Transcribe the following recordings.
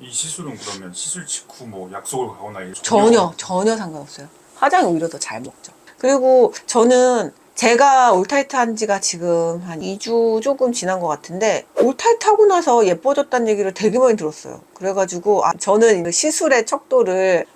이 시술은 그러면 시술 직후 뭐 약속을 가거나 전혀 상관없어요. 화장이 오히려 더 잘 먹죠. 그리고 저는 제가 올타이트 한 지가 지금 한 2주 조금 지난 것 같은데, 올타이트 하고 나서 예뻐졌다는 얘기를 되게 많이 들었어요. 그래가지고 저는 시술의 척도를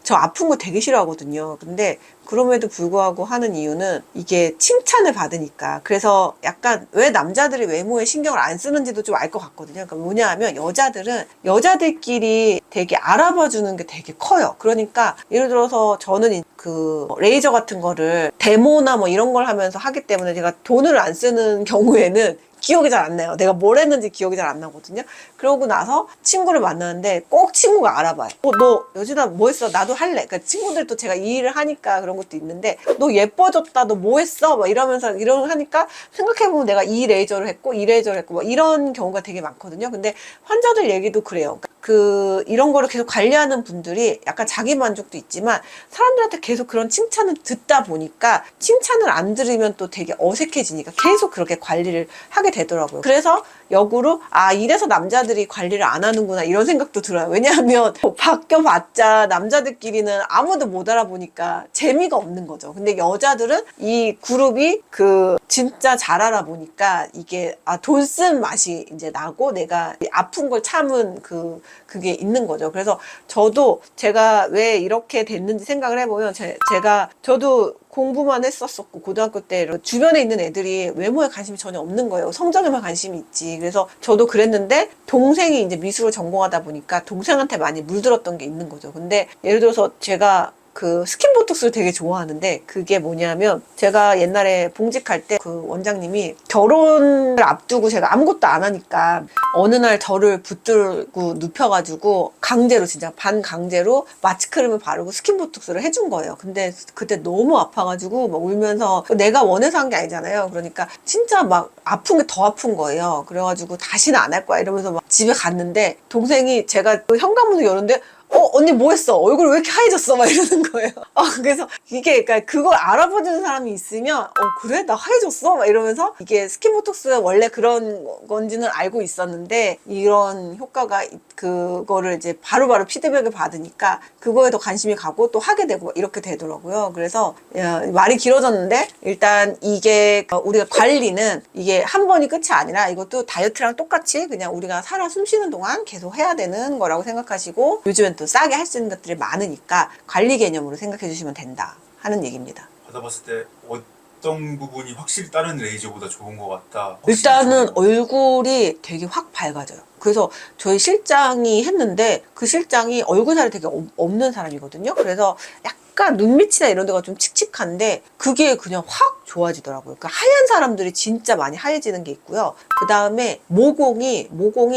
저 아픈 거 되게 싫어하거든요. 근데 그럼에도 불구하고 하는 이유는 이게 칭찬을 받으니까. 그래서 약간 왜 남자들이 외모에 신경을 안 쓰는지도 좀 알 것 같거든요. 그러니까 뭐냐 하면 여자들은 여자들끼리 되게 알아봐 주는 게 되게 커요. 그러니까 예를 들어서 저는 그 레이저 같은 거를 데모나 뭐 이런 걸 하면서 하기 때문에 제가 돈을 안 쓰는 경우에는 기억이 잘 안 나요. 내가 뭘 했는지 기억이 잘 안 나거든요. 그러고 나서 친구를 만나는데 꼭 친구가 알아봐요. 너 여진아 뭐 했어? 나도 할래. 그러니까 친구들도 제가 이 일을 하니까 그런 것도 있는데, 너 예뻐졌다. 너 뭐 했어? 막 이러면서 이런 하니까 생각해보면 내가 이 레이저를 했고 이 레이저를 했고 막 이런 경우가 되게 많거든요. 근데 환자들 얘기도 그래요. 이런 거를 계속 관리하는 분들이 약간 자기 만족도 있지만 사람들한테 계속 그런 칭찬을 듣다 보니까 칭찬을 안 들으면 또 되게 어색해지니까 계속 그렇게 관리를 하게 되더라고요. 그래서 역으로 이래서 남자들이 관리를 안 하는구나 이런 생각도 들어요. 왜냐하면 바뀌어봤자 남자들끼리는 아무도 못 알아보니까 재미가 없는 거죠. 근데 여자들은 이 그룹이 진짜 잘 알아보니까 이게 돈 쓴 맛이 이제 나고 내가 아픈 걸 참은 그게 있는 거죠. 그래서 저도 제가 왜 이렇게 됐는지 생각을 해보면 저도 공부만 했었었고 고등학교 때 주변에 있는 애들이 외모에 관심이 전혀 없는 거예요. 성적에만 관심이 있지. 그래서 저도 그랬는데 동생이 이제 미술을 전공하다 보니까 동생한테 많이 물들었던 게 있는 거죠. 근데 예를 들어서 제가 스킨 보톡스를 되게 좋아하는데, 그게 뭐냐면 제가 옛날에 봉직할 때 그 원장님이 결혼을 앞두고 제가 아무것도 안 하니까 어느 날 저를 붙들고 눕혀가지고 강제로 진짜 반강제로 마취크림을 바르고 스킨 보톡스를 해준 거예요. 근데 그때 너무 아파가지고 막 울면서, 내가 원해서 한 게 아니잖아요. 그러니까 진짜 막 아픈 게 더 아픈 거예요. 그래가지고 다시는 안 할 거야 이러면서 막 집에 갔는데, 동생이 제가 현관문을 여는데 언니 뭐 했어? 얼굴 왜 이렇게 하얘졌어? 막 이러는 거예요. 그래서 이게, 그러니까 그걸 알아보는 사람이 있으면, 그래? 나 하얘졌어? 막 이러면서, 이게 스킨보톡스 원래 그런 건지는 알고 있었는데, 이런 효과가, 그거를 이제 바로바로 피드백을 받으니까, 그거에 더 관심이 가고 또 하게 되고 이렇게 되더라고요. 그래서, 말이 길어졌는데, 일단 이게, 우리가 관리는 이게 한 번이 끝이 아니라 이것도 다이어트랑 똑같이 그냥 우리가 살아 숨쉬는 동안 계속 해야 되는 거라고 생각하시고, 요즘엔 또 싸게 할 수 있는 것들이 많으니까 관리 개념으로 생각해 주시면 된다 하는 얘기입니다. 받아봤을 때 어떤 부분이 확실히 다른 레이저보다 좋은 것 같다? 일단은 얼굴이 되게 확 밝아져요. 그래서 저희 실장이 했는데, 그 실장이 얼굴살이 되게 없는 사람이거든요. 그래서 약간 눈밑이나 이런 데가 좀 칙칙한데 그게 그냥 확 좋아지더라고요. 그러니까 하얀 사람들이 진짜 많이 하얘지는 게 있고요. 그 다음에 모공이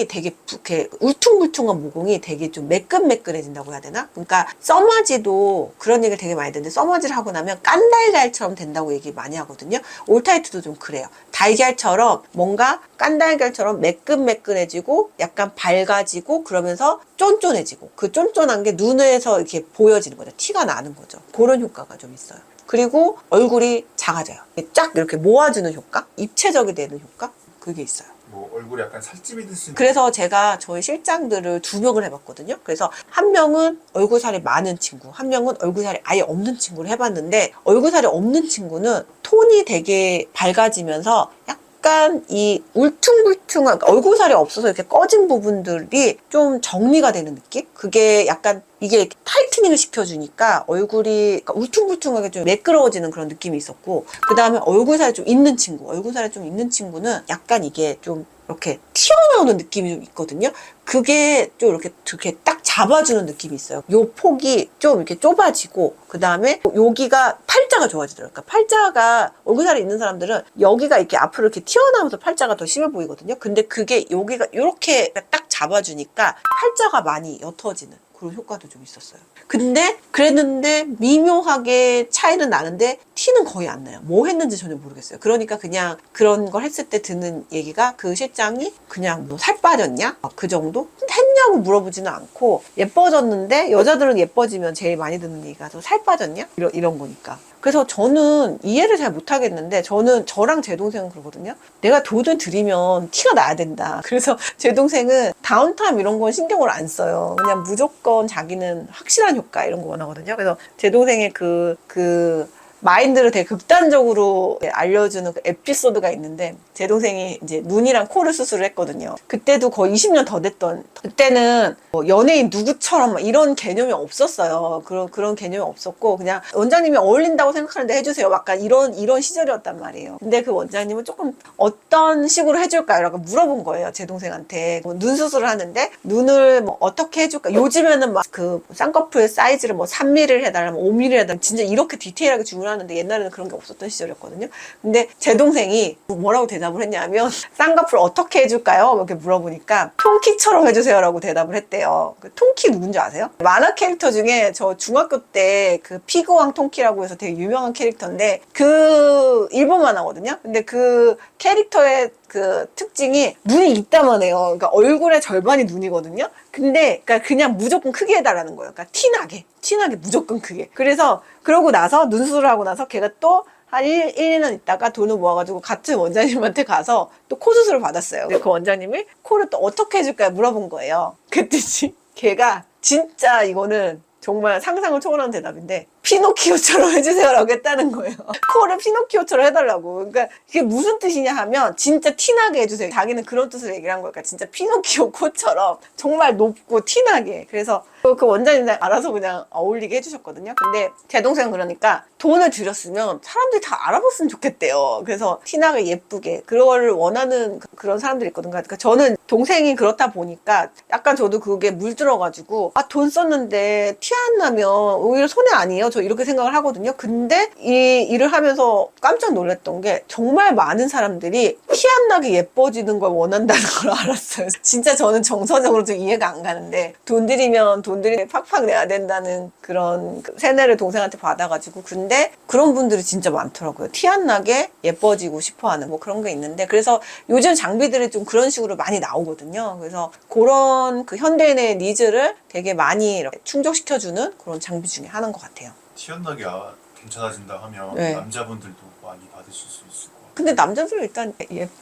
되게 이렇게 울퉁불퉁한 모공이 되게 좀 매끈매끈해진다고 해야 되나? 그러니까 써마지도 그런 얘기를 되게 많이 듣는데, 써마지를 하고 나면 깐달걀처럼 된다고 얘기 많이 하거든요. 올타이트도 좀 그래요. 달걀처럼 뭔가 깐달걀처럼 매끈매끈해지고 약간 밝아지고 그러면서 쫀쫀해지고, 그 쫀쫀한 게 눈에서 이렇게 보여지는 거죠. 티가 나는 거죠. 그런 효과가 좀 있어요. 그리고 얼굴이 작아져요. 쫙 이렇게 모아주는 효과? 입체적이 되는 효과? 그게 있어요. 뭐 얼굴이 약간 살집이 드신. 그래서 제가 저희 실장들을 2명을 해봤거든요. 그래서 한 명은 얼굴살이 많은 친구, 한 명은 얼굴살이 아예 없는 친구를 해봤는데, 얼굴살이 없는 친구는 톤이 되게 밝아지면서 약간 이 울퉁불퉁한, 얼굴살이 없어서 이렇게 꺼진 부분들이 좀 정리가 되는 느낌? 그게 약간 이게 타이트닝을 시켜주니까 얼굴이 울퉁불퉁하게 좀 매끄러워지는 그런 느낌이 있었고, 그 다음에 얼굴살이 좀 있는 친구는 약간 이게 좀 이렇게 튀어나오는 느낌이 좀 있거든요. 그게 좀 이렇게 딱 잡아주는 느낌이 있어요. 요 폭이 좀 이렇게 좁아지고, 그 다음에 여기가 팔자가 좋아지더라고요. 그러니까 팔자가, 얼굴살이 있는 사람들은 여기가 이렇게 앞으로 이렇게 튀어나오면서 팔자가 더 심해 보이거든요. 근데 그게 여기가 이렇게 딱 잡아주니까 팔자가 많이 옅어지는 그런 효과도 좀 있었어요. 근데 그랬는데 미묘하게 차이는 나는데 티는 거의 안 나요. 뭐 했는지 전혀 모르겠어요. 그러니까 그냥 그런 걸 했을 때 듣는 얘기가 그 실장이 그냥 뭐 살 빠졌냐? 그 정도? 했냐고 물어보지는 않고 예뻐졌는데 여자들은 예뻐지면 제일 많이 듣는 얘기가 저 살 빠졌냐? 이런 거니까. 그래서 저는 이해를 잘 못하겠는데 저랑 제 동생은 그러거든요. 내가 돈을 들이면 티가 나야 된다. 그래서 제 동생은 다운타임 이런 건 신경을 안 써요. 그냥 무조건 자기는 확실한 효과 이런 거 원하거든요. 그래서 제 동생의 그 마인드를 되게 극단적으로 알려주는 그 에피소드가 있는데 제 동생이 이제 눈이랑 코를 수술을 했거든요. 그때도 거의 20년 더 됐던 그때는 뭐 연예인 누구처럼 이런 개념이 없었어요. 그런 개념이 없었고 그냥 원장님이 어울린다고 생각하는데 해주세요. 약간 이런 시절이었단 말이에요. 근데 그 원장님은 조금 어떤 식으로 해줄까요? 라고 물어본 거예요. 제 동생한테 뭐 눈 수술을 하는데 눈을 뭐 어떻게 해줄까? 요즘에는 막 그 쌍꺼풀 사이즈를 뭐 3mm 해달라, 5mm 해달라 진짜 이렇게 디테일하게 주문하는데 옛날에는 그런 게 없었던 시절이었거든요. 근데 제 동생이 뭐라고 대답을 했냐면 쌍꺼풀 어떻게 해줄까요? 이렇게 물어보니까 통키처럼 해주세요라고 대답을 했대요. 그 통키 누군지 아세요? 만화 캐릭터 중에 저 중학교 때 그 피그왕 통키라고 해서 되게 유명한 캐릭터인데 그 일본 만화거든요. 근데 그 캐릭터의 그 특징이 눈이 이따만 해요. 그러니까 얼굴의 절반이 눈이거든요. 근데 그러니까 그냥 무조건 크게 해달라는 거예요. 그러니까 티나게 무조건 크게. 그래서 그러고 나서 눈 수술을 하고 나서 걔가 또 한 1, 2년 있다가 돈을 모아가지고 같은 원장님한테 가서 또 코 수술을 받았어요. 근데 그 원장님이 코를 또 어떻게 해줄까 물어본 거예요. 그랬더니 걔가 진짜 이거는 정말 상상을 초월하는 대답인데 피노키오처럼 해주세요라고 했다는 거예요. 코를 피노키오처럼 해달라고. 그러니까 이게 무슨 뜻이냐 하면 진짜 티나게 해주세요. 자기는 그런 뜻으로 얘기를 한 거니까 진짜 피노키오 코처럼 정말 높고 티나게. 그래서 그 원장님 알아서 그냥 어울리게 해주셨거든요. 근데 제 동생은 그러니까 돈을 들였으면 사람들이 다 알아봤으면 좋겠대요. 그래서 티나게 예쁘게 그걸 원하는 그런 사람들이 있거든요. 그러니까 저는 동생이 그렇다 보니까 약간 저도 그게 물들어가지고 아, 돈 썼는데 티 안 나면 오히려 손해 아니에요? 저 이렇게 생각을 하거든요. 근데 이 일을 하면서 깜짝 놀랐던 게 정말 많은 사람들이 티 안 나게 예뻐지는 걸 원한다는 걸 알았어요. 진짜 저는 정서적으로 좀 이해가 안 가는데 돈 들이면 돈 들이 팍팍 내야 된다는 그런 세뇌를 동생한테 받아가지고 근데 그런 분들이 진짜 많더라고요. 티 안 나게 예뻐지고 싶어하는 뭐 그런 게 있는데 그래서 요즘 장비들이 좀 그런 식으로 많이 나오거든요. 그래서 그런 그 현대인의 니즈를 되게 많이 이렇게 충족시켜주는 그런 장비 중에 하나인 것 같아요. 티 안 나게 괜찮아진다 하면 네. 남자분들도 많이 받으실 수 있을 것 같아요. 근데 남자들은 일단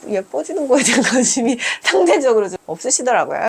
예뻐지는 거에 대한 관심이 상대적으로 좀 없으시더라고요.